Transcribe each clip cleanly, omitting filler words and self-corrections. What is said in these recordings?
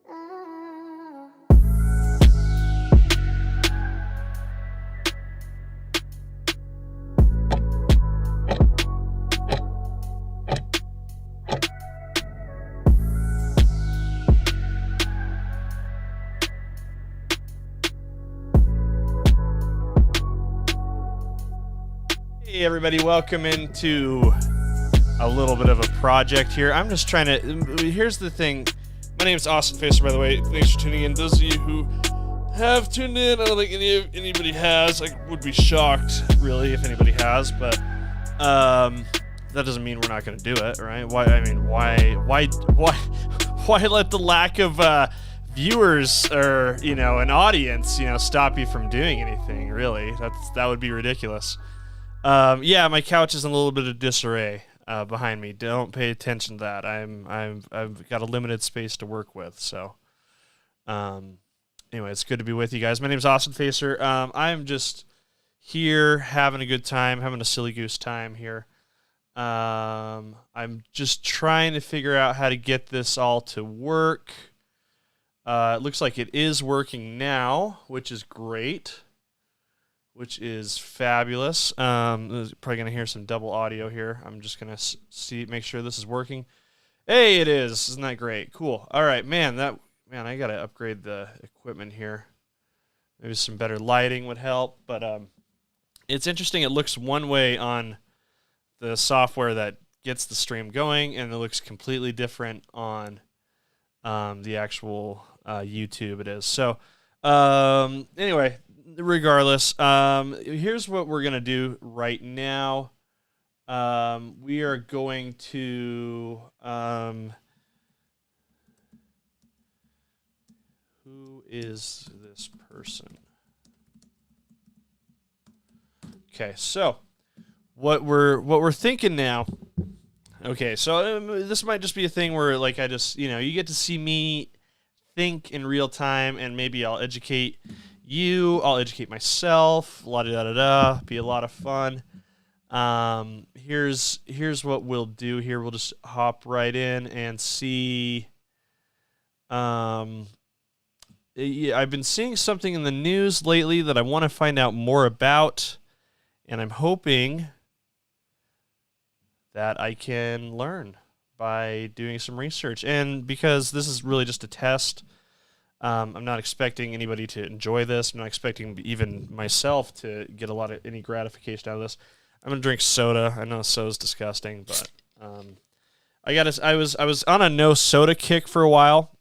Hey everybody, welcome into a little bit of a project here. I'm just trying to, here's the thing. My name is Austin Facer, by the way. Thanks for tuning in. Those of you who have tuned in, I don't think anybody has. I would be shocked, really, if anybody has, but that doesn't mean we're not going to do it, right? Why let the lack of viewers or, an audience, stop you from doing anything, really? That would be ridiculous. Yeah, my couch is in a little bit of disarray behind me. Don't pay attention to that. I've got a limited space to work with. So, anyway, it's good to be with you guys. My name is Austin Facer. I'm just here having a good time, having a silly goose time here. I'm just trying to figure out how to get this all to work. It looks like it is working now, which is great. Which is fabulous. Probably gonna hear some double audio here. I'm just gonna make sure this is working. Hey, it is. Isn't that great? Cool. All right, man. I gotta upgrade the equipment here. Maybe some better lighting would help. But it's interesting. It looks one way on the software that gets the stream going, and it looks completely different on the actual YouTube. It is so. Anyway. Regardless, here's what we're going to do right now. We are going to... who is this person? Okay, so what we're thinking now... Okay, so this might just be a thing where, like, I just, you get to see me think in real time, and maybe I'll educate... I'll educate myself, la-da-da-da-da, be a lot of fun. Here's what we'll do here. We'll just hop right in and see. I've been seeing something in the news lately that I want to find out more about, and I'm hoping that I can learn by doing some research. And because this is really just a test, I'm not expecting anybody to enjoy this. I'm not expecting even myself to get any gratification out of this. I'm gonna drink soda. I know soda's disgusting, but I was on a no soda kick for a while.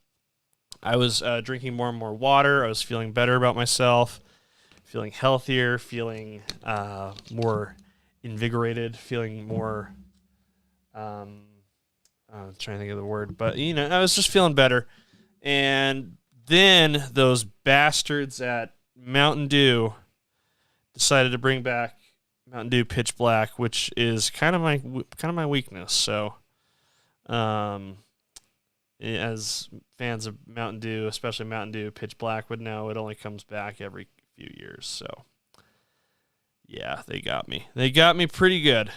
I was drinking more and more water. I was feeling better about myself, feeling healthier, feeling more invigorated, feeling more. I'm trying to think of the word, but I was just feeling better, and then those bastards at Mountain Dew decided to bring back Mountain Dew Pitch Black, which is kind of my weakness. So, as fans of Mountain Dew, especially Mountain Dew Pitch Black, would know, it only comes back every few years. So, yeah, they got me. They got me pretty good.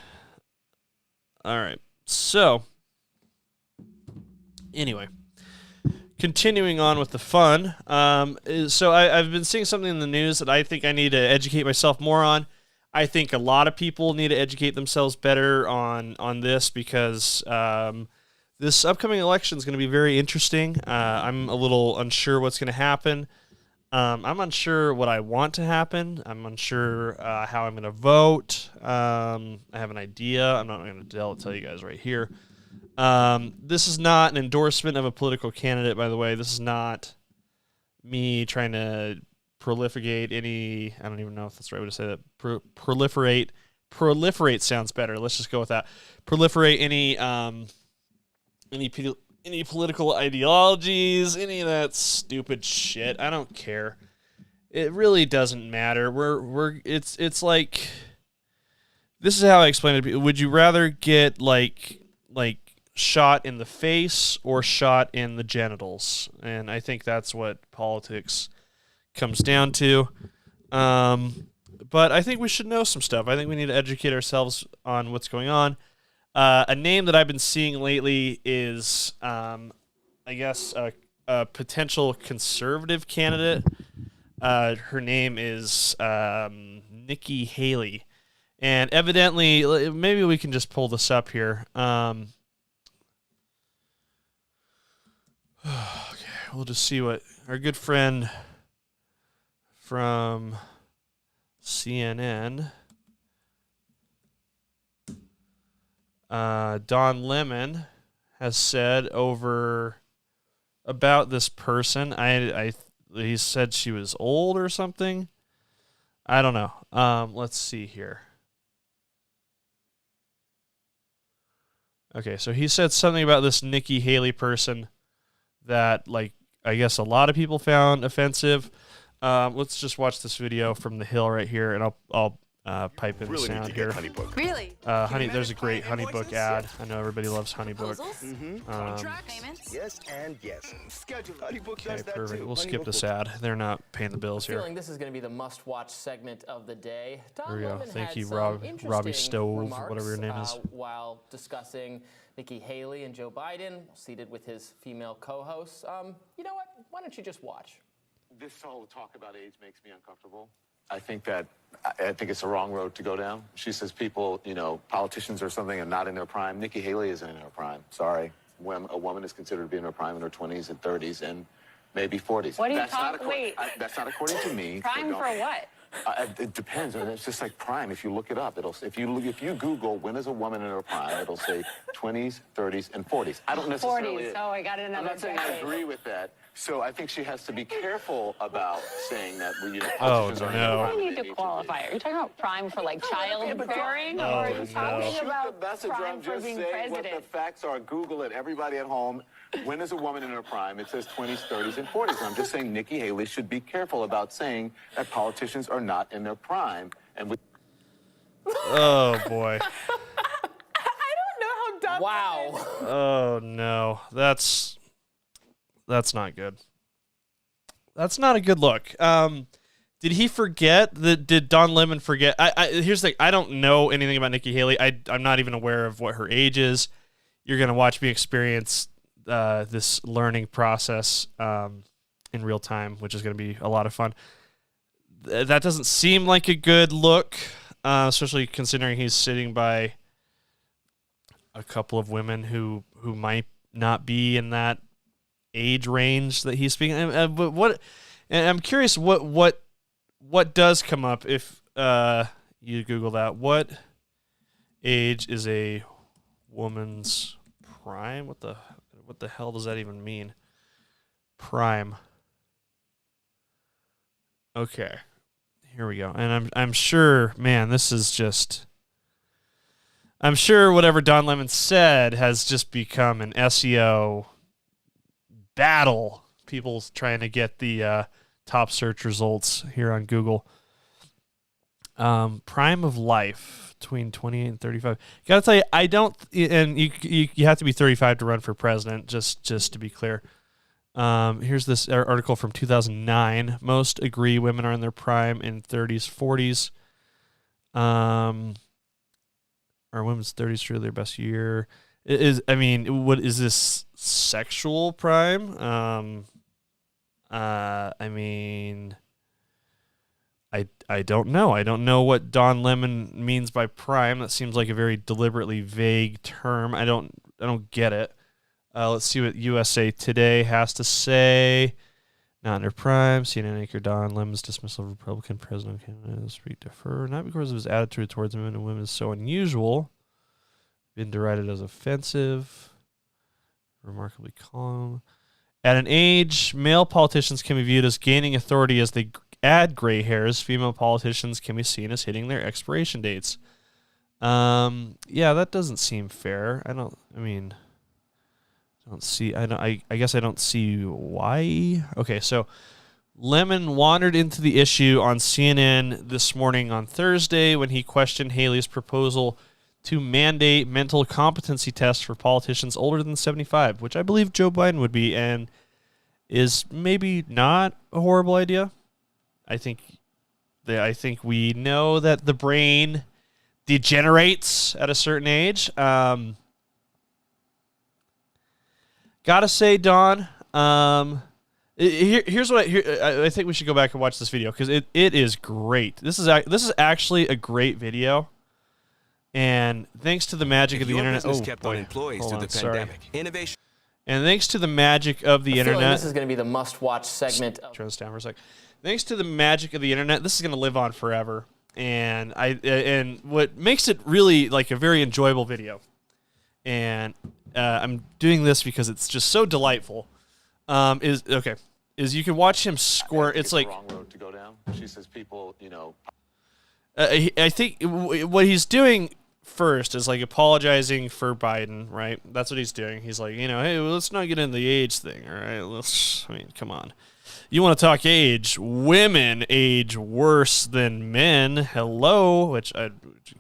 All right. So, anyway. Continuing on with the fun, so I've been seeing something in the news that I think I need to educate myself more on. I think a lot of people need to educate themselves better on this because this upcoming election is going to be very interesting. I'm a little unsure what's going to happen. I'm unsure what I want to happen. I'm unsure how I'm going to vote. I have an idea. I'm not going to tell you guys right here. This is not an endorsement of a political candidate, by the way. This is not me trying to proliferate any... I don't even know if that's the right way to say that. Proliferate sounds better. Let's just go with that. Proliferate any political ideologies, any of that stupid shit. I don't care. It really doesn't matter. It's like... This is how I explain it to people. Would you rather get, like shot in the face or shot in the genitals? And I think that's what politics comes down to. But I think we should know some stuff. I think we need to educate ourselves on what's going on. A name that I've been seeing lately is, I guess, a potential conservative candidate. Her name is Nikki Haley. And evidently, maybe we can just pull this up here. Okay, we'll just see what our good friend from CNN, Don Lemon, has said about this person. He said she was old or something. I don't know. Let's see here. Okay, so he said something about this Nikki Haley person that, like, I guess a lot of people found offensive. Let's just watch this video from The Hill right here, and I'll pipe in the sound here. Really? There's a great HoneyBook ad. I know everybody loves HoneyBook. Contract payments? Yes and yes. Schedule. HoneyBook Okay, does that perfect. too. We'll skip this ad. They're not paying the bills here. Feeling this is going to be the must-watch segment of the day. There we go. Thank you, Robbie Robbie Stove, whatever your name is. While discussing Nikki Haley and Joe Biden, seated with his female co-hosts. You know what? Why don't you just watch? This whole talk about age makes me uncomfortable. I think it's the wrong road to go down. She says people, politicians or something are not in their prime. Nikki Haley isn't in her prime. Sorry. When a woman is considered to be in her prime in her 20s and 30s and maybe 40s. What are you talking? Wait. That's not according to me. Prime for what? It depends. It's just like prime. If you look it up, if you Google when is a woman in her prime, it'll say 20s, 30s, and 40s. I don't necessarily. 40s. Oh, I got another. I'm not saying I agree with that. So I think she has to be careful about saying that. Oh no! You need to qualify. Are you talking about prime for like childbearing, or are you talking about prime for being president? What the facts are. Google it. Everybody at home. When is a woman in her prime? It says 20s, 30s, and 40s. And I'm just saying Nikki Haley should be careful about saying that politicians are not in their prime. And oh boy! I don't know how dumb. Wow. That is. Oh no! That's not good. That's not a good look. Did he forget that? Did Don Lemon forget? Here's the thing. I don't know anything about Nikki Haley. I'm not even aware of what her age is. You're gonna watch me experience this learning process in real time, which is gonna be a lot of fun. That doesn't seem like a good look, especially considering he's sitting by a couple of women who might not be in that age range that he's speaking. But what? And I'm curious what does come up if you Google that. What age is a woman's prime? What the hell does that even mean? Prime. Okay, here we go. And I'm sure, man, this is just. I'm sure whatever Don Lemon said has just become an SEO battle. People trying to get the top search results here on Google. Prime of life between 28 and 35. Gotta tell you, I don't, and you have to be 35 to run for president. Just to be clear. Here's this article from 2009. Most agree women are in their prime in 30s, 40s. Are women's 30s truly their best year? What is this sexual prime? I don't know. I don't know what Don Lemon means by prime. That seems like a very deliberately vague term. I don't get it. Let's see what USA Today has to say. Not in their prime. CNN anchor Don Lemon's dismissal of Republican president candidates defer, not because of his attitude towards men and women is so unusual. Been derided as offensive. Remarkably calm. At an age, male politicians can be viewed as gaining authority as they add gray hairs. Female politicians can be seen as hitting their expiration dates. Yeah, that doesn't seem fair. I guess I don't see why. Okay, so Lemon wandered into the issue on CNN this morning on Thursday when he questioned Haley's proposal to mandate mental competency tests for politicians older than 75, which I believe Joe Biden would be, and is maybe not a horrible idea. I think we know that the brain degenerates at a certain age. Gotta say, Don, Here's what I think we should go back and watch this video because it is great. This is actually a great video, and thanks to the magic of the internet. Oh, kept on employees through the pandemic. Innovation. And thanks to the magic of the internet, this is going to be the must-watch segment. Turn this down for a sec. Thanks to the magic of the internet, this is going to live on forever. And what makes it really like a very enjoyable video, and I'm doing this because it's just so delightful. Is you can watch him squirt. It's like the wrong road to go down. She says people, I think what he's doing first is like apologizing for Biden, right? That's what he's doing. He's like, hey, well, let's not get into the age thing, all right? Come on. You want to talk age? Women age worse than men. Hello, which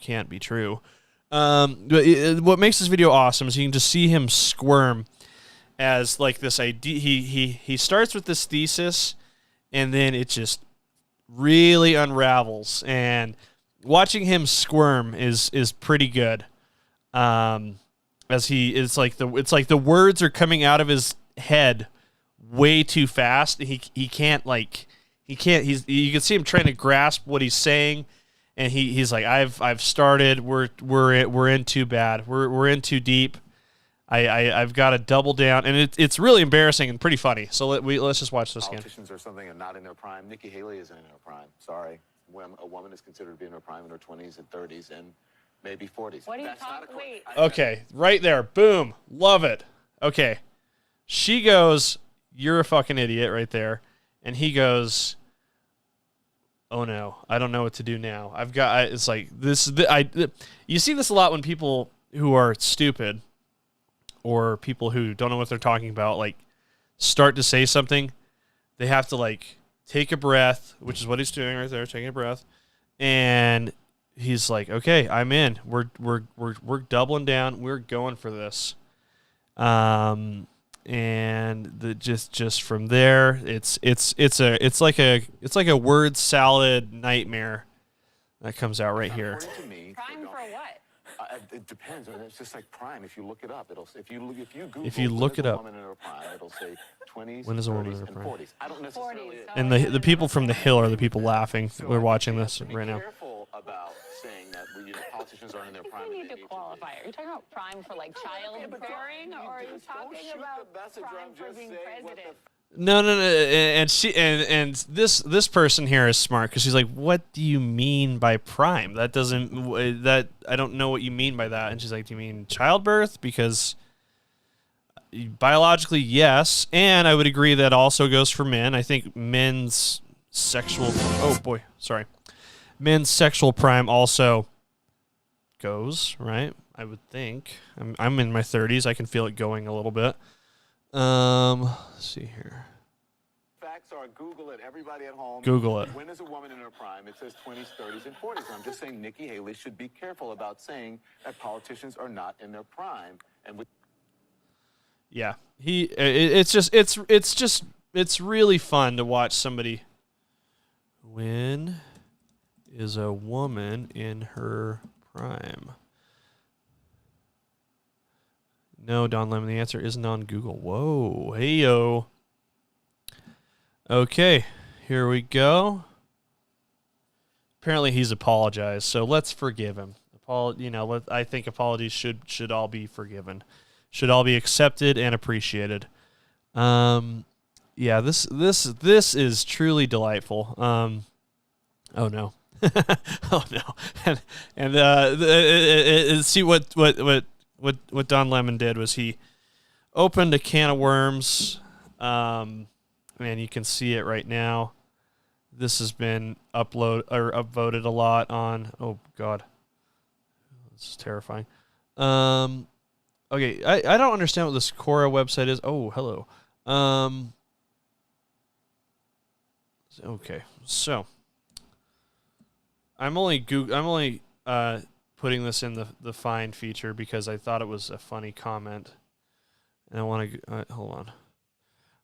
can't be true. What makes this video awesome is you can just see him squirm as like this idea. He starts with this thesis, and then it just really unravels. And watching him squirm is pretty good. As it's like the words are coming out of his head way too fast. You can see him trying to grasp what he's saying, and he's like, I've started. We're in too bad. We're in too deep. I've got to double down, and it's really embarrassing and pretty funny. So let's just watch this again. Politicians or something are not in their prime. Nikki Haley isn't in her prime. Sorry, when a woman is considered to be in her prime in her 20s and 30s and maybe 40s. What are you talking? Wait. Okay, right there, boom, love it. Okay, she goes, "You're a fucking idiot," right there, and he goes, "Oh no, I don't know what to do now. It's like this. You see this a lot when people who are stupid or people who don't know what they're talking about, like, start to say something. They have to like take a breath, which is what he's doing right there, taking a breath, and he's like, "Okay, I'm in. We're doubling down. We're going for this." And just from there, it's like a word salad nightmare that comes out right here. According to me, Prime for what? it depends. It's just like prime. If you look it up, if you Google, if you look it up, woman in her prime, it'll say 20s, when is a woman 30s, in her and prime? 40s. I don't necessarily. 40s. And the people from the Hill are the people laughing. We're watching this right now. Be careful about saying that politicians aren't in their prime. You need to qualify. Are you talking about prime for like childbearing, or are you talking about prime for being president? No, and this person here is smart because she's like, "What do you mean by prime? That I don't know what you mean by that." And she's like, "Do you mean childbirth? Because biologically, yes, and I would agree that also goes for men. I think men's sexual prime also goes, right? I would think. I'm in my 30s. I can feel it going a little bit. Let's see here. Facts are Google it. Everybody at home. Google it. When is a woman in her prime? It says 20s, 30s, and 40s. And I'm just saying Nikki Haley should be careful about saying that politicians are not in their prime. And yeah, it's really fun to watch somebody. When is a woman in her prime? No, Don Lemon, the answer isn't on Google. Whoa, hey-yo. Okay, here we go. Apparently he's apologized, so let's forgive him. I think apologies should all be forgiven. Should all be accepted and appreciated. Yeah, this is truly delightful. Oh no. Oh no. And see what Don Lemon did was he opened a can of worms, and you can see it right now. This has been upvoted a lot on. Oh God, this is terrifying. Okay, I don't understand what this Quora website is. Oh, hello. Okay, so I'm only putting this in the find feature because I thought it was a funny comment. And I want to hold on.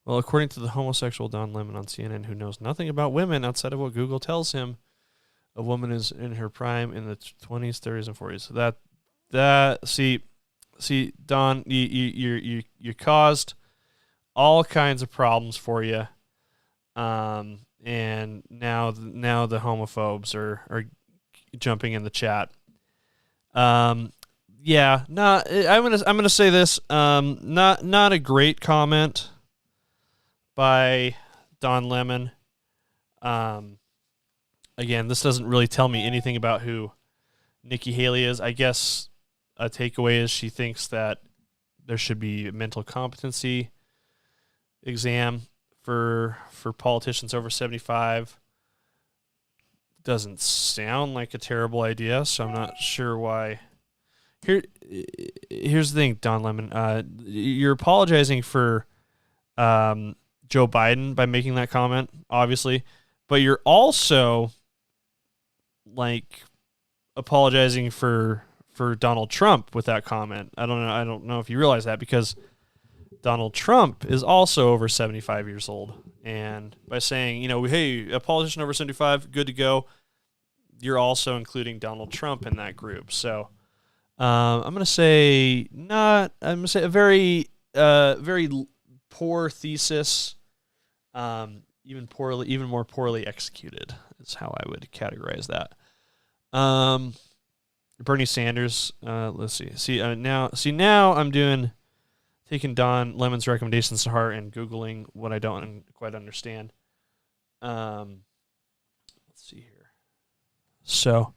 Well, according to the homosexual Don Lemon on CNN, who knows nothing about women outside of what Google tells him, a woman is in her prime in the 20s, 30s, and 40s. See, Don, you caused all kinds of problems for you. And now the homophobes are jumping in the chat. Yeah, I'm gonna say this. Not a great comment by Don Lemon. Again, this doesn't really tell me anything about who Nikki Haley is. I guess a takeaway is she thinks that there should be a mental competency exam for politicians over 75. Doesn't sound like a terrible idea, so I'm not sure why. Here's the thing, Don Lemon. You're apologizing for Joe Biden by making that comment, obviously, but you're also like apologizing for Donald Trump with that comment. I don't know if you realize that, because Donald Trump is also over 75 years old, and by saying, hey, a politician over 75, good to go, you're also including Donald Trump in that group. So I'm going to say a very poor thesis, even more poorly executed is how I would categorize that. Bernie Sanders, let's see. Now I'm taking Don Lemon's recommendations to heart and Googling what I don't quite understand. Let's see here. So,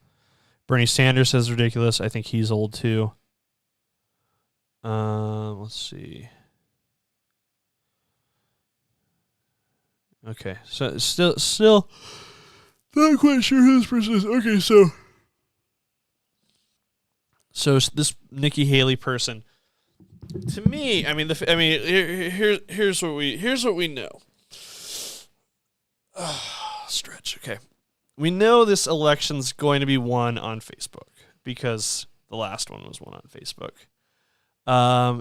Bernie Sanders says ridiculous. I think he's old too. Let's see. Okay, so still not quite sure who this person is. Okay, so this Nikki Haley person, to me, here's what we know. Stretch. Okay, we know this election's going to be won on Facebook because the last one was won on Facebook.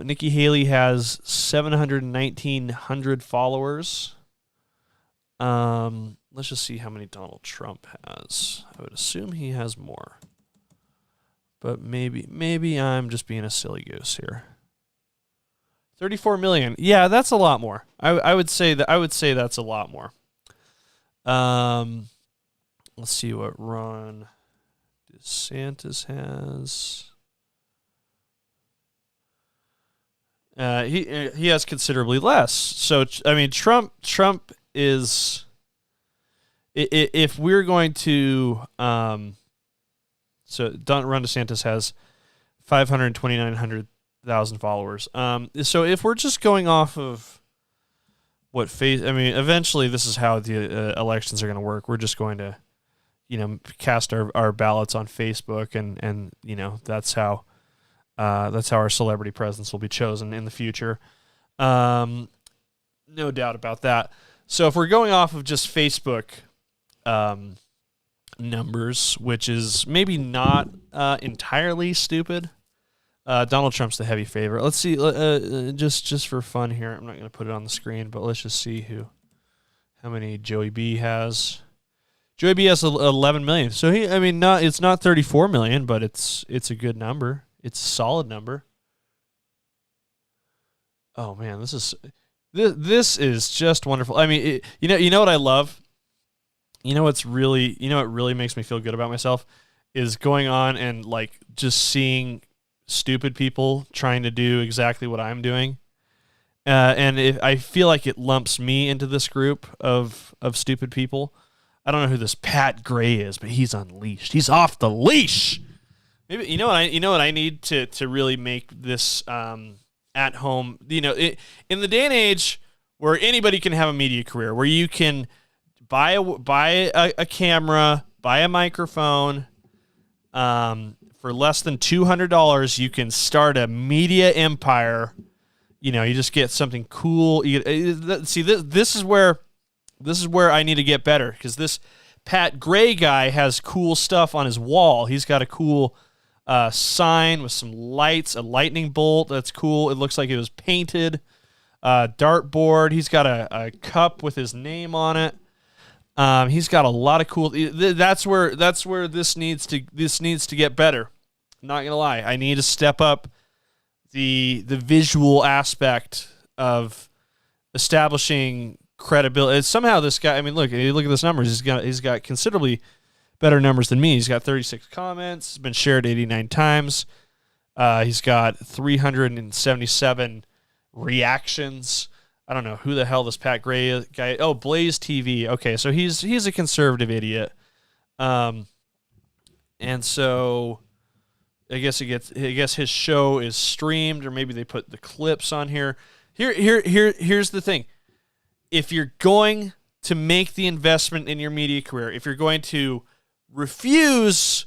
Nikki Haley has 719,000 followers. Let's just see how many Donald Trump has. I would assume he has more, but maybe I'm just being a silly goose here. 34 million. Yeah, that's a lot more. I would say that's a lot more. Let's see what Ron DeSantis has. He has considerably less. So Trump is, if we're going to Ron DeSantis has 529,000 followers. So if we're just going off of what eventually this is how the elections are going to work. We're just going to, cast our ballots on Facebook, and that's how our celebrity presence will be chosen in the future. No doubt about that. So if we're going off of just Facebook numbers, which is maybe not entirely stupid, Donald Trump's the heavy favorite. Let's see, just for fun here, I'm not going to put it on the screen, but let's just see how many Joey B has. Joey B has 11 million. So it's not 34 million, but it's a good number. It's a solid number. Oh man, this is just wonderful. You know what I love? What really makes me feel good about myself is going on and just seeing stupid people trying to do exactly what I'm doing. And I feel like it lumps me into this group of stupid people. I don't know who this Pat Gray is, but he's unleashed. He's off the leash. Maybe you know what I need to really make this at home. In the day and age where anybody can have a media career, where you can buy a camera, buy a microphone, for less than $200, you can start a media empire. You just get something cool. This is where I need to get better, because this Pat Gray guy has cool stuff on his wall. He's got a cool sign with some lights, a lightning bolt that's cool. It looks like it was painted. Dartboard. He's got a cup with his name on it. He's got a lot of cool. That's where this needs to get better. I'm not gonna lie. I need to step up the visual aspect of establishing credibility. Somehow this guy, I mean, look at this numbers. He's got considerably better numbers than me. He's got 36 comments. It's been shared 89 times. He's got 377 reactions. I don't know who the hell this Pat Gray guy. Oh, Blaze TV. Okay, so he's a conservative idiot. And so I guess his show is streamed, or maybe they put the clips on here. Here's the thing. If you're going to make the investment in your media career, if you're going to refuse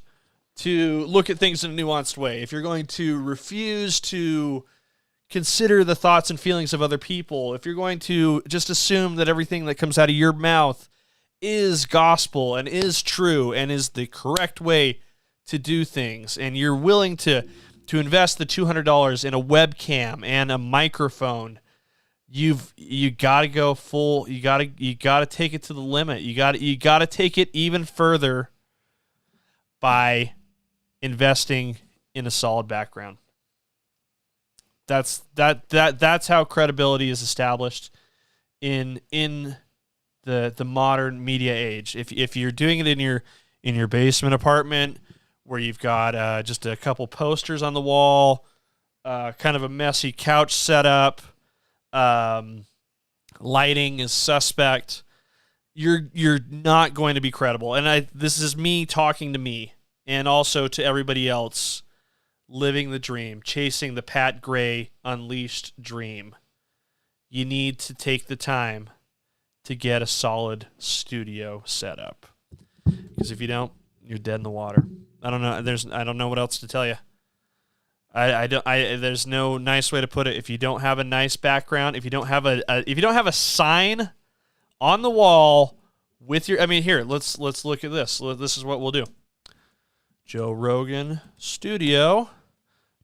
to look at things in a nuanced way, if you're going to refuse to consider the thoughts and feelings of other people, if you're going to just assume that everything that comes out of your mouth is gospel and is true and is the correct way to do things, and you're willing to invest the $200 in a webcam and a microphone, you got to go full. You got to take it to the limit. You got to take it even further by investing in a solid background. That's how credibility is established in the modern media age. If you're doing it in your basement apartment where you've got just a couple posters on the wall, kind of a messy couch setup, lighting is suspect, you're not going to be credible. And this is me talking to me and also to everybody else living the dream, chasing the Pat Gray Unleashed dream. You need to take the time to get a solid studio set up. Because if you don't, you're dead in the water. I don't know what else to tell you. There's no nice way to put it. If you don't have a nice background, if you don't have a sign on the wall with your, here, let's look at this. This is what we'll do. Joe Rogan Studio.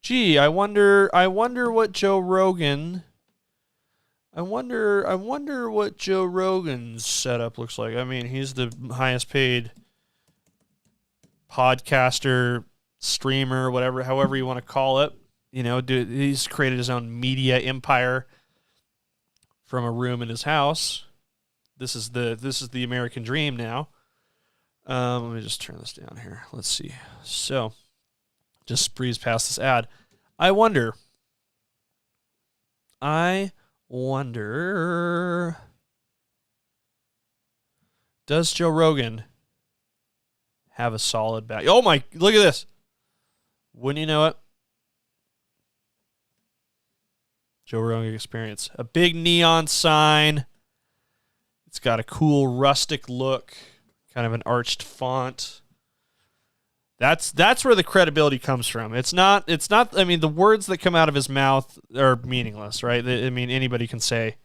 Gee, I wonder what Joe Rogan. I wonder what Joe Rogan's setup looks like. He's the highest paid podcaster, streamer, however you want to call it. He's created his own media empire from a room in his house. This is the American dream now. Let me just turn this down here. Let's see. So, just breeze past this ad. I wonder, does Joe Rogan have a solid back? Oh my, look at this. Wouldn't you know it? Joe Rogan Experience. A big neon sign. It's got a cool rustic look. Kind of an arched font. That's where the credibility comes from. It's not the words that come out of his mouth are meaningless, right? Anybody can say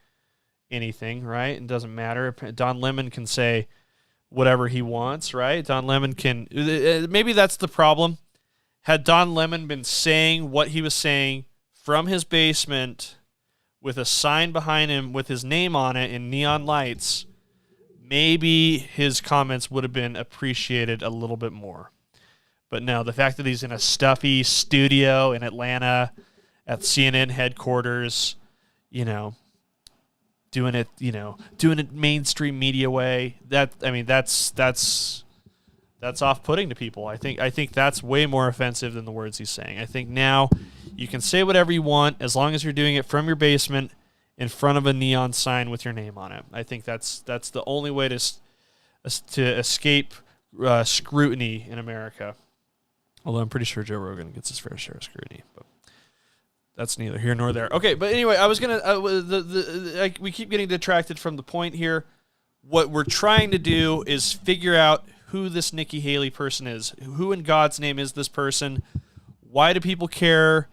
anything, right? It doesn't matter. Don Lemon can say whatever he wants, right? Don Lemon can, maybe that's the problem. Had Don Lemon been saying what he was saying from his basement with a sign behind him with his name on it in neon lights, maybe his comments would have been appreciated a little bit more. But no, the fact that he's in a stuffy studio in Atlanta at CNN headquarters, doing it mainstream media way, that's off-putting to people. I think that's way more offensive than the words he's saying. I think now you can say whatever you want as long as you're doing it from your basement in front of a neon sign with your name on it. I think that's the only way to escape scrutiny in America. Although I'm pretty sure Joe Rogan gets his fair share of scrutiny, but that's neither here nor there. Okay, but anyway, I was gonna. We keep getting detracted from the point here. What we're trying to do is figure out who this Nikki Haley person is. Who in God's name is this person? Why do people care?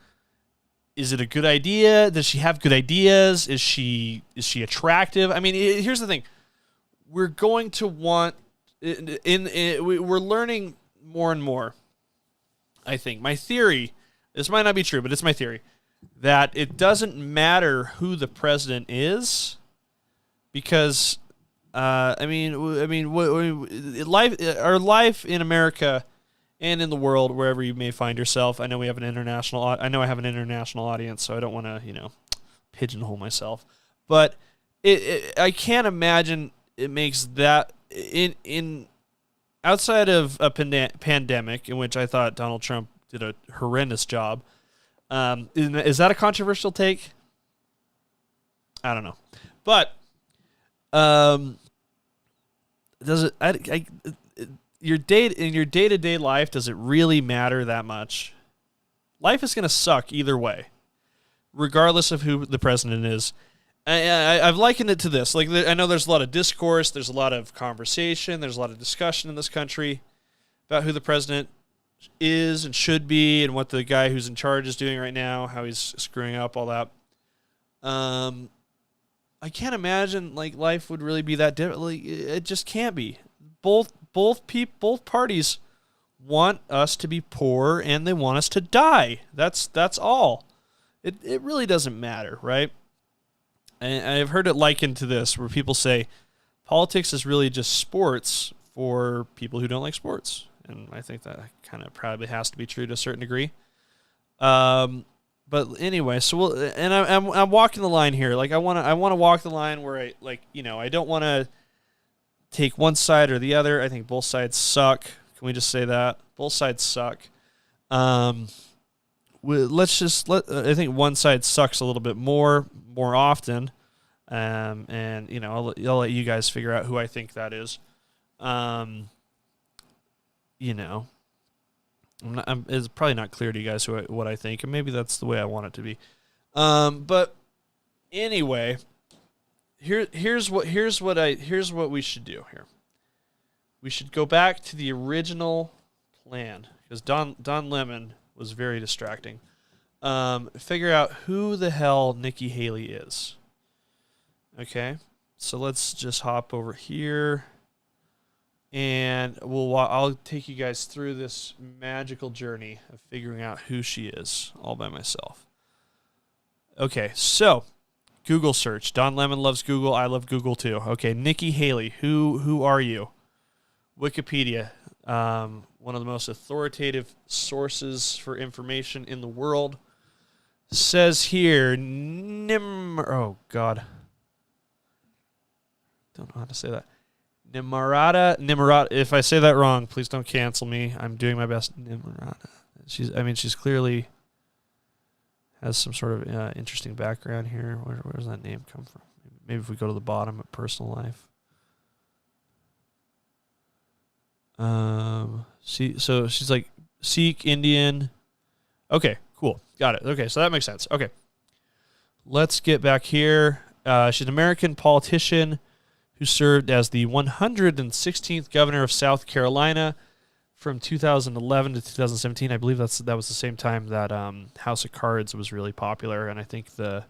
Is it a good idea? Does she have good ideas? Is she attractive? Here's the thing. We're going to want we're learning more and more. I think my theory, this might not be true, but it's my theory, that it doesn't matter who the president is, because our life in America and in the world, wherever you may find yourself. I know I have an international audience, so I don't want to pigeonhole myself. But I can't imagine it makes that in outside of a pandemic, in which I thought Donald Trump did a horrendous job. Is that a controversial take? I don't know, but does it? Your day-to-day life, does it really matter that much? Life is going to suck either way, regardless of who the president is. I've likened it to this. Like, I know there's a lot of discourse, there's a lot of conversation, there's a lot of discussion in this country about who the president is and should be, and what the guy who's in charge is doing right now, how he's screwing up, all that. I can't imagine like life would really be that different. Like, it just can't be. Both parties want us to be poor, and they want us to die. That's all. It really doesn't matter, right? And I've heard it likened to this, where people say politics is really just sports for people who don't like sports, and I think that kind of probably has to be true to a certain degree. But anyway, so I'm walking the line here. Like, I want to walk the line where I don't want to take one side or the other. I think both sides suck. Can we just say that? Both sides suck. I think one side sucks a little bit more often. And I'll let you guys figure out who I think that is. It's probably not clear to you guys what I think, and maybe that's the way I want it to be. But anyway, here's what we should do here. We should go back to the original plan, because Don Lemon was very distracting. Figure out who the hell Nikki Haley is. Okay, so let's just hop over here, and I'll take you guys through this magical journey of figuring out who she is all by myself. Okay, so Google search. Don Lemon loves Google. I love Google too. Okay, Nikki Haley. Who are you? Wikipedia, one of the most authoritative sources for information in the world, says here, oh God, don't know how to say that. Nimrata. If I say that wrong, please don't cancel me. I'm doing my best. Nimrata. She's clearly has some sort of interesting background here. Where does that name come from? Maybe if we go to the bottom at personal life. So she's like Sikh, Indian. Okay, cool. Got it. Okay, so that makes sense. Okay. Let's get back here. She's an American politician who served as the 116th governor of South Carolina from 2011 to 2017. I believe that was the same time that House of Cards was really popular, and I think that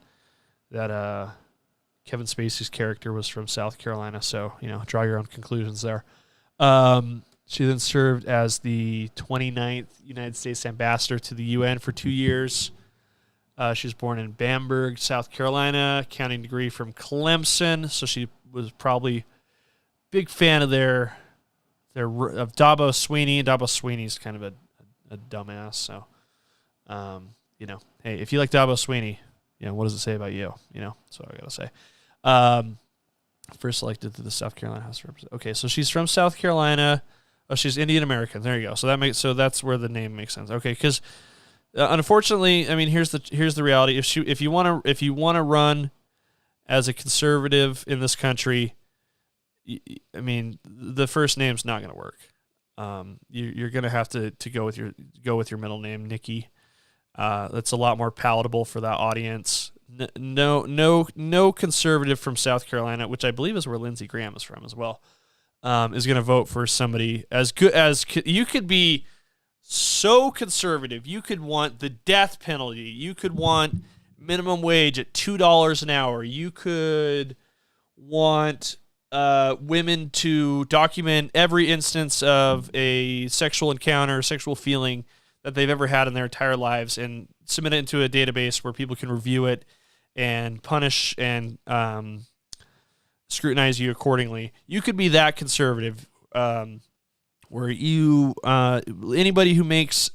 Kevin Spacey's character was from South Carolina, so draw your own conclusions there. She then served as the 29th United States ambassador to the UN for 2 years. She was born in Bamberg, South Carolina, accounting degree from Clemson, so she was probably a big fan of of Dabo Sweeney. Dabo Sweeney's kind of a dumbass, so hey, if you like Dabo Sweeney, what does it say about you? That's what I gotta say. First selected to the South Carolina House of Representatives. Okay, so she's from South Carolina. Oh, she's Indian American. There you go. So that's where the name makes sense. Okay, because unfortunately, here's the reality. If you want to run as a conservative in this country, the first name's not going to work. You're going to have to go with your middle name, Nikki. That's a lot more palatable for that audience. No conservative from South Carolina, which I believe is where Lindsey Graham is from as well, is going to vote for somebody as good as you could be. So conservative, you could want the death penalty. You could want minimum wage at $2 an hour. You could want women to document every instance of a sexual encounter, sexual feeling that they've ever had in their entire lives, and submit it into a database where people can review it and punish and scrutinize you accordingly. You could be that conservative, where you anybody who makes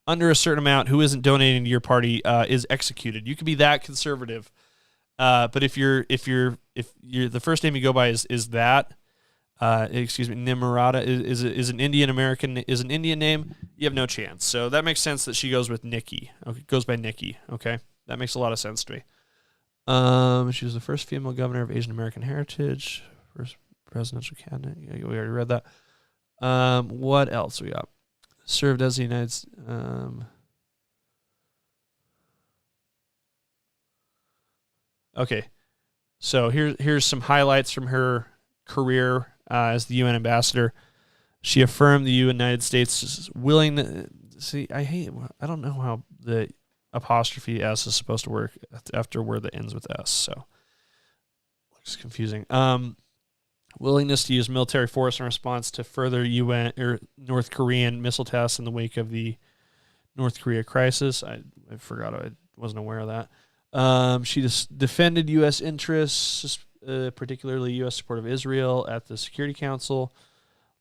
under a certain amount who isn't donating to your party is executed. You could be that conservative. But if you're if you're the first name you go by is that, Nimrata is an Indian name, you have no chance. So that makes sense that she goes with Nikki. Okay, goes by Nikki. Okay, that makes a lot of sense to me. She was the first female governor of Asian American heritage, first presidential candidate. Yeah, we already read that. What else we got? Served as the United States. Okay, so here's some highlights from her career as the UN ambassador. She affirmed the United States' willingness. See, I don't know how the apostrophe S is supposed to work after a word that ends with S, so looks confusing. Willingness to use military force in response to further UN or North Korean missile tests in the wake of the North Korea crisis. I forgot, I wasn't aware of that. She defended U.S. interests, particularly U.S. support of Israel at the Security Council,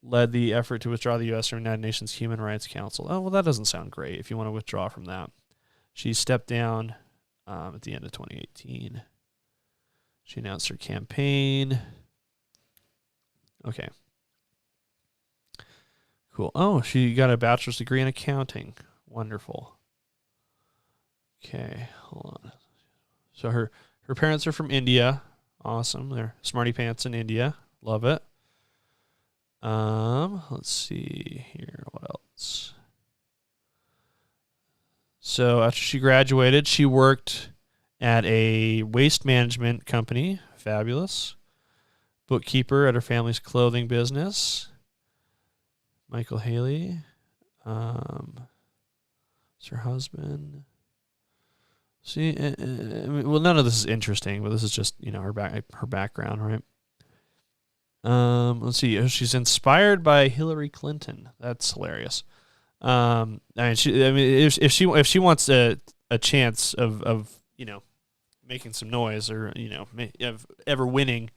led the effort to withdraw the U.S. from the United Nations Human Rights Council. Oh, well, that doesn't sound great if you want to withdraw from that. She stepped down at the end of 2018. She announced her campaign. Okay. Cool. Oh, she got a bachelor's degree in accounting. Wonderful. Okay, hold on. So her parents are from India. Awesome. They're smarty pants in India. Love it. Let's see here. What else? So after she graduated, she worked at a waste management company. Fabulous. Bookkeeper at her family's clothing business. Michael Haley. It's her husband. See, well, none of this is interesting, but this is just, her background, right? Let's see. She's inspired by Hillary Clinton. That's hilarious. If she wants a chance of making some noise or of ever winning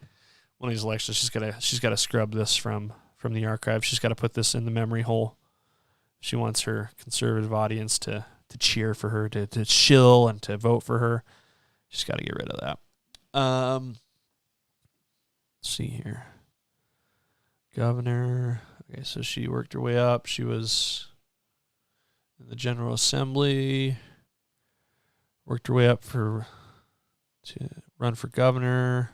one of these elections, she's gotta scrub this from the archive. She's got to put this in the memory hole. She wants her conservative audience to cheer for her, to shill and to vote for her. She's got to get rid of that. Let's see here. Governor. Okay, so she worked her way up. She was in the General Assembly. Worked her way up to run for governor.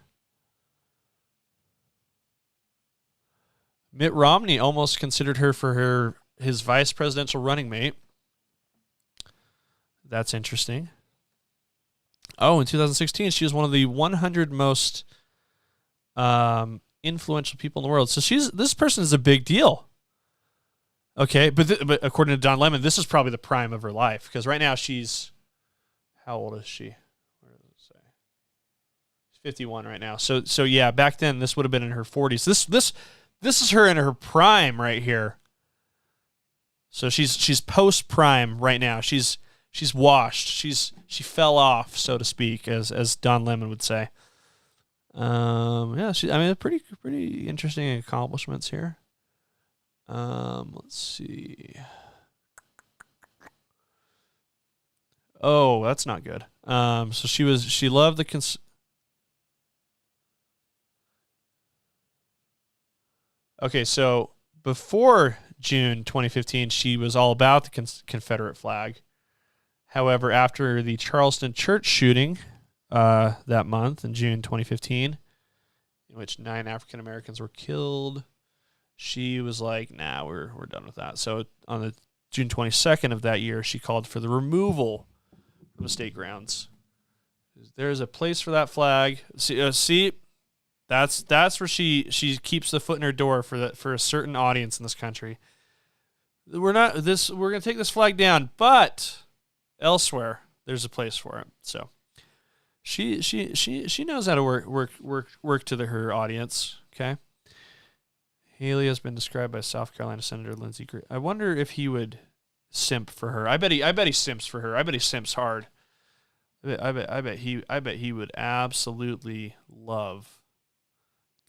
Mitt Romney almost considered her for his vice presidential running mate. That's interesting. Oh, in 2016, she was one of the 100 most influential people in the world. So this person is a big deal. Okay, but according to Don Lemon, this is probably the prime of her life, because right now she's, how old is she? Where does it say? She's 51 right now. So yeah, back then this would have been in her 40s. This is her in her prime right here. So she's post prime right now. She's washed. She fell off, so to speak, as Don Lemon would say. Pretty interesting accomplishments here. Let's see. Oh, that's not good. So she loved the Okay, so before June 2015, she was all about the Confederate flag. However, after the Charleston church shooting that month in June 2015, in which 9 African Americans were killed, she was like, nah, we're done with that. So on the June 22nd of that year, she called for the removal from the state grounds. There's a place for that flag. See, that's where she keeps the foot in her door for a certain audience in this country. We're going to take this flag down, but elsewhere there's a place for it. So she knows how to work to her audience. Okay. Haley has been described by South Carolina Senator Lindsey Graham. I wonder if he would simp for her. I bet he simps for her. I bet he simps hard. I bet he would absolutely love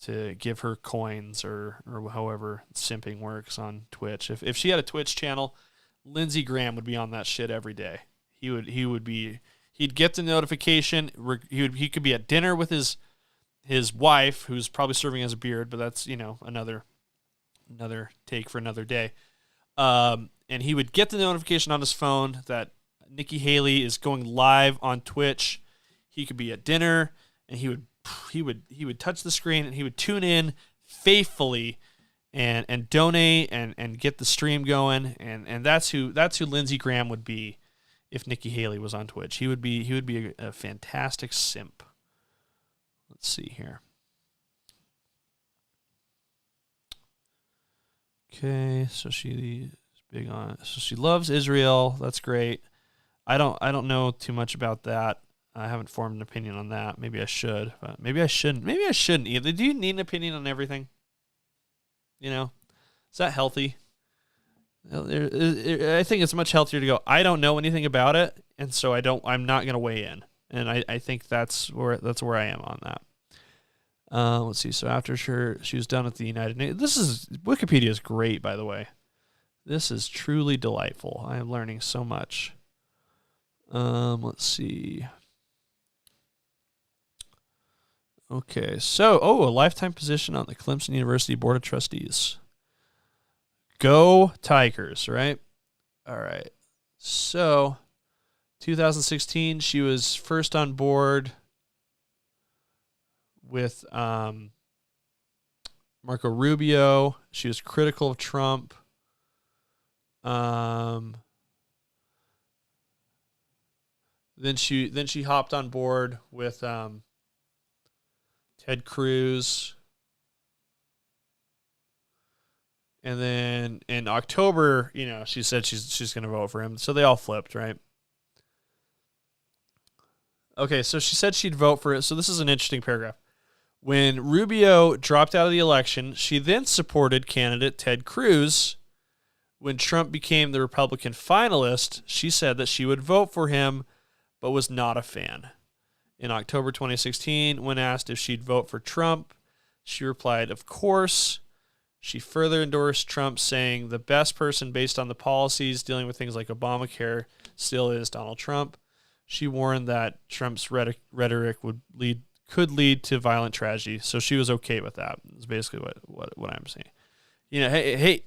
to give her coins or however simping works on Twitch. If she had a Twitch channel, Lindsey Graham would be on that shit every day. He'd get the notification. He could be at dinner with his his wife, who's probably serving as a beard, but that's, another take for another day. And he would get the notification on his phone that Nikki Haley is going live on Twitch. He could be at dinner, and he would touch the screen, and he would tune in faithfully and donate and get the stream going. And that's who Lindsey Graham would be if Nikki Haley was on Twitch. He would be a fantastic simp. Let's see here. Okay, so she's big on. So she loves Israel. That's great. I don't know too much about that. I haven't formed an opinion on that. Maybe I should, but maybe I shouldn't. Maybe I shouldn't either. Do you need an opinion on everything? Is that healthy? I think it's much healthier to go, I don't know anything about it, and so I'm not going to weigh in. And I think that's where I am on that. Let's see. So after she was done with the United Nations. Wikipedia is great, by the way. This is truly delightful. I am learning so much. Let's see. Okay, so a lifetime position on the Clemson University Board of Trustees. Go Tigers, right? All right. So 2016, she was first on board with Marco Rubio. She was critical of Trump. Then she hopped on board with Ted Cruz. And then in October, she said she's going to vote for him. So they all flipped, right? Okay, so she said she'd vote for it. So this is an interesting paragraph. When Rubio dropped out of the election, she then supported candidate Ted Cruz. When Trump became the Republican finalist, she said that she would vote for him, but was not a fan. In October 2016, when asked if she'd vote for Trump, she replied, "Of course." She further endorsed Trump, saying the best person based on the policies dealing with things like Obamacare still is Donald Trump. She warned that Trump's rhetoric could lead to violent tragedy, so she was okay with that. Is basically what I'm saying. Hey,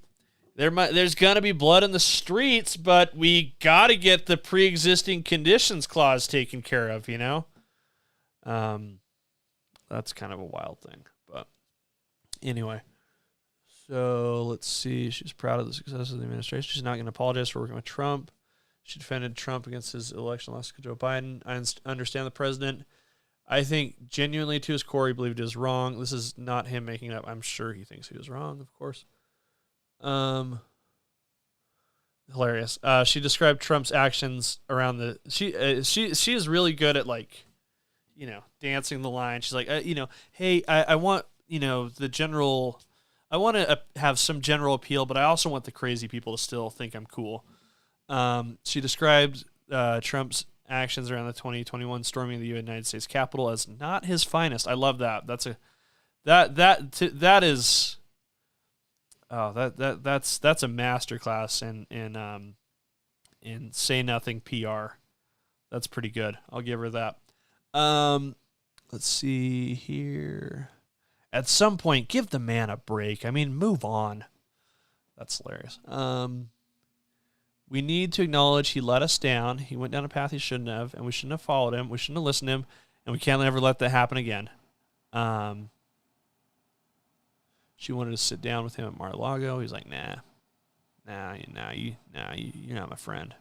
there's gonna be blood in the streets, but we gotta get the pre-existing conditions clause taken care of. That's kind of a wild thing, but anyway. So let's see. She's proud of the success of the administration. She's not going to apologize for working with Trump. She defended Trump against his election loss to Joe Biden. I understand the president. I think genuinely to his core, he believed it was wrong. This is not him making it up. I'm sure he thinks he was wrong, of course. Hilarious. She described Trump's actions around the. She is really good at dancing the line. She's like, hey, I want the general. I want to have some general appeal, but I also want the crazy people to still think I'm cool. She described Trump's actions around the 2021 storming of the United States Capitol as not his finest. I love that. That's a masterclass in say nothing PR. That's pretty good. I'll give her that. Let's see here. At some point, give the man a break. I mean, move on. That's hilarious. We need to acknowledge he let us down. He went down a path he shouldn't have, and we shouldn't have followed him. We shouldn't have listened to him, and we can't ever let that happen again. She wanted to sit down with him at Mar-a-Lago. He's like, nah, you're not my friend.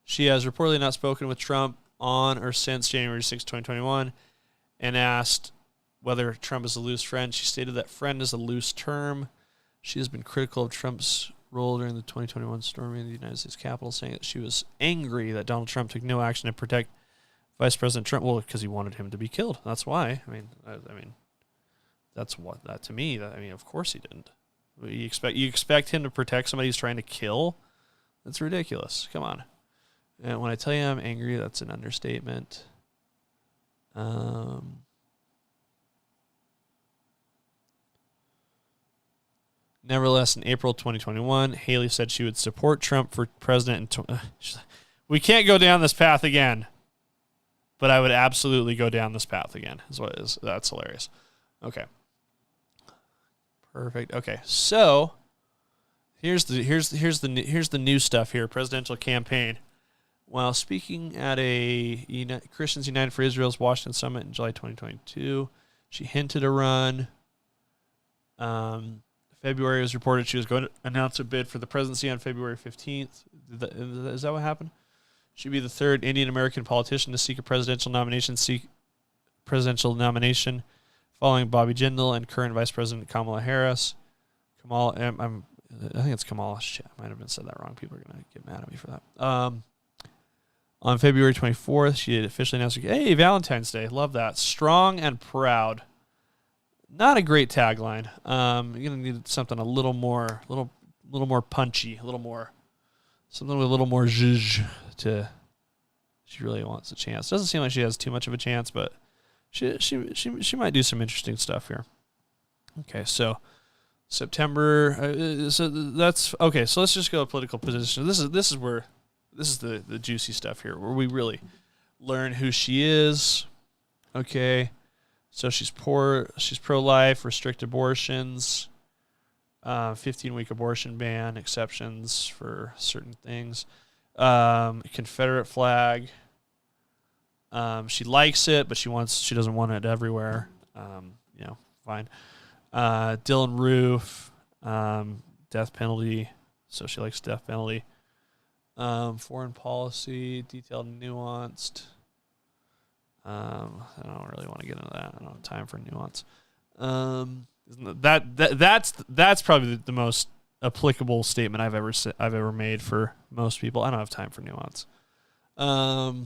She has reportedly not spoken with Trump on or since January 6, 2021, and asked whether Trump is a loose friend. She stated that friend is a loose term. She has been critical of Trump's role during the 2021 storming of the United States Capitol, saying that she was angry that Donald Trump took no action to protect Vice President Trump. Well, because he wanted him to be killed. That's why. I mean, that's what that to me. Of course he didn't. You expect him to protect somebody he's trying to kill? That's ridiculous. Come on. And when I tell you I'm angry, that's an understatement. Nevertheless, in April 2021, Haley said she would support Trump for president. We can't go down this path again. But I would absolutely go down this path again. That's hilarious. Okay. Perfect. Okay. So here's the new stuff here. Presidential campaign. While speaking at a Christians United for Israel's Washington Summit in July 2022, she hinted a run. February, it was reported she was going to announce a bid for the presidency on February 15th. Is that what happened? She'd be the third Indian American politician to seek a presidential nomination, following Bobby Jindal and current Vice President Kamala Harris. I think it's Kamala. Shit, I might have said that wrong. People are gonna get mad at me for that. On February 24th, she officially announced, "Hey, Valentine's Day, love that, strong and proud." Not a great tagline. You're gonna need something a little more punchy, something with a little more zhuzh to. She really wants a chance. Doesn't seem like she has too much of a chance, but she might do some interesting stuff here. Okay, so September. So that's okay. So let's just go to political position. This is the juicy stuff here, where we really learn who she is. Okay, so she's pro-life, restrict abortions. 15-week abortion ban, exceptions for certain things. Confederate flag. She likes it, but she doesn't want it everywhere. Fine. Dylan Roof, death penalty. So she likes death penalty. Foreign policy, detailed and nuanced. I don't really want to get into that. I don't have time for nuance. That's probably the most applicable statement I've ever made for most people. I don't have time for nuance. Vote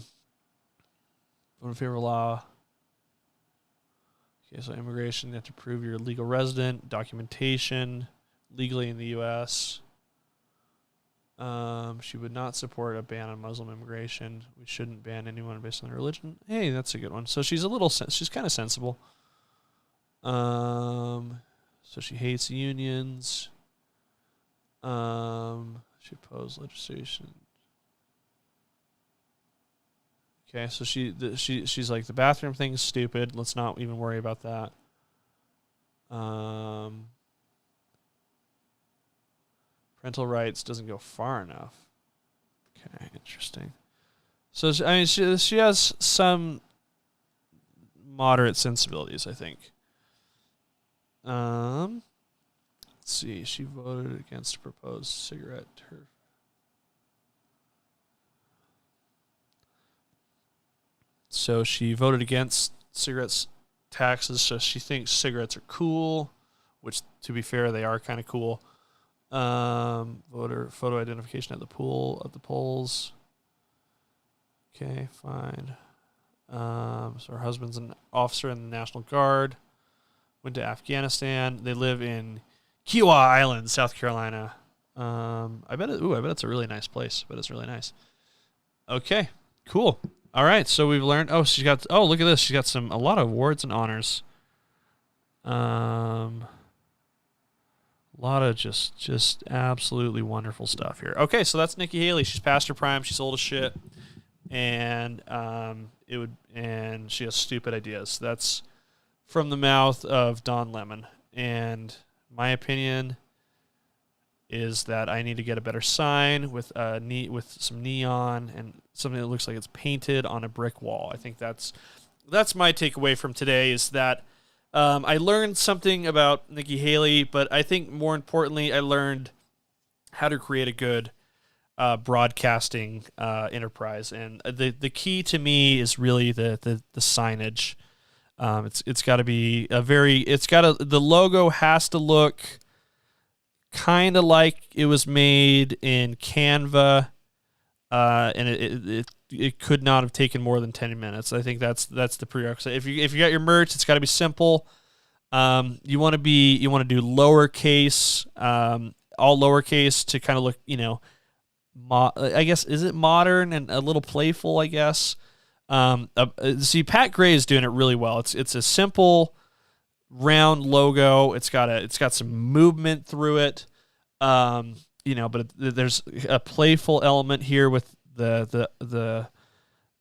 in favor of law. Okay, so immigration, you have to prove you're a legal resident. Documentation, legally in the U.S. She would not support a ban on Muslim immigration. We shouldn't ban anyone based on their religion. Hey, that's a good one. So she's she's kind of sensible. So she hates unions. She opposed legislation. Okay, so she's like, the bathroom thing's stupid. Let's not even worry about that. Parental rights doesn't go far enough. Okay, interesting. So she has some moderate sensibilities, I think. Let's see. She voted against a proposed cigarette turf. So she voted against cigarettes taxes. So she thinks cigarettes are cool, which, to be fair, they are kind of cool. Voter photo identification at the polls. Okay, fine. So her husband's an officer in the National Guard. Went to Afghanistan. They live in Kiowa Island, South Carolina. I bet it's a really nice place. But it's really nice. Okay, cool. All right, so we've learned. Look at this. She's got a lot of awards and honors. A lot of just absolutely wonderful stuff here. Okay, so that's Nikki Haley. She's past her prime. She's old as shit, and she has stupid ideas. That's from the mouth of Don Lemon, and my opinion is that I need to get a better sign with some neon and something that looks like it's painted on a brick wall. I think that's my takeaway from today, is that I learned something about Nikki Haley, but I think more importantly, I learned how to create a good broadcasting enterprise. And the key to me is really the signage. It's got to be the logo has to look kind of like it was made in Canva, and it could not have taken more than 10 minutes. I think that's the prerequisite. If you got your merch, it's got to be simple. You want to do lowercase, all lowercase to kind of look, I guess, is it modern and a little playful, I guess. See, Pat Gray is doing it really well. It's a simple round logo. It's got some movement through it. But there's a playful element here with the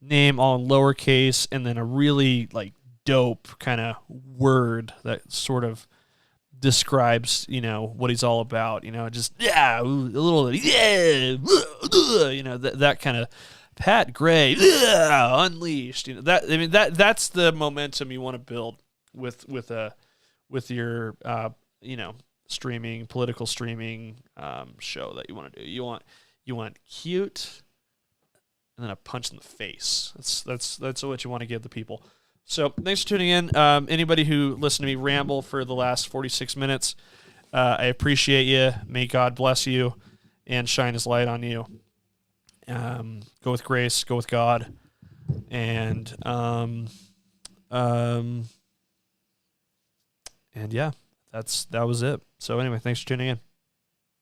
name all in lowercase, and then a really like dope kind of word that sort of describes, what he's all about. Just a little that kind of Pat Gray unleashed. That's the momentum you want to build with your political streaming show that you want to do. You want cute and then a punch in the face. That's what you want to give the people. So thanks for tuning in. Anybody who listened to me ramble for the last 46 minutes, I appreciate you. May God bless you and shine his light on you. Go with grace, go with God. And yeah, that was it. So anyway, thanks for tuning in.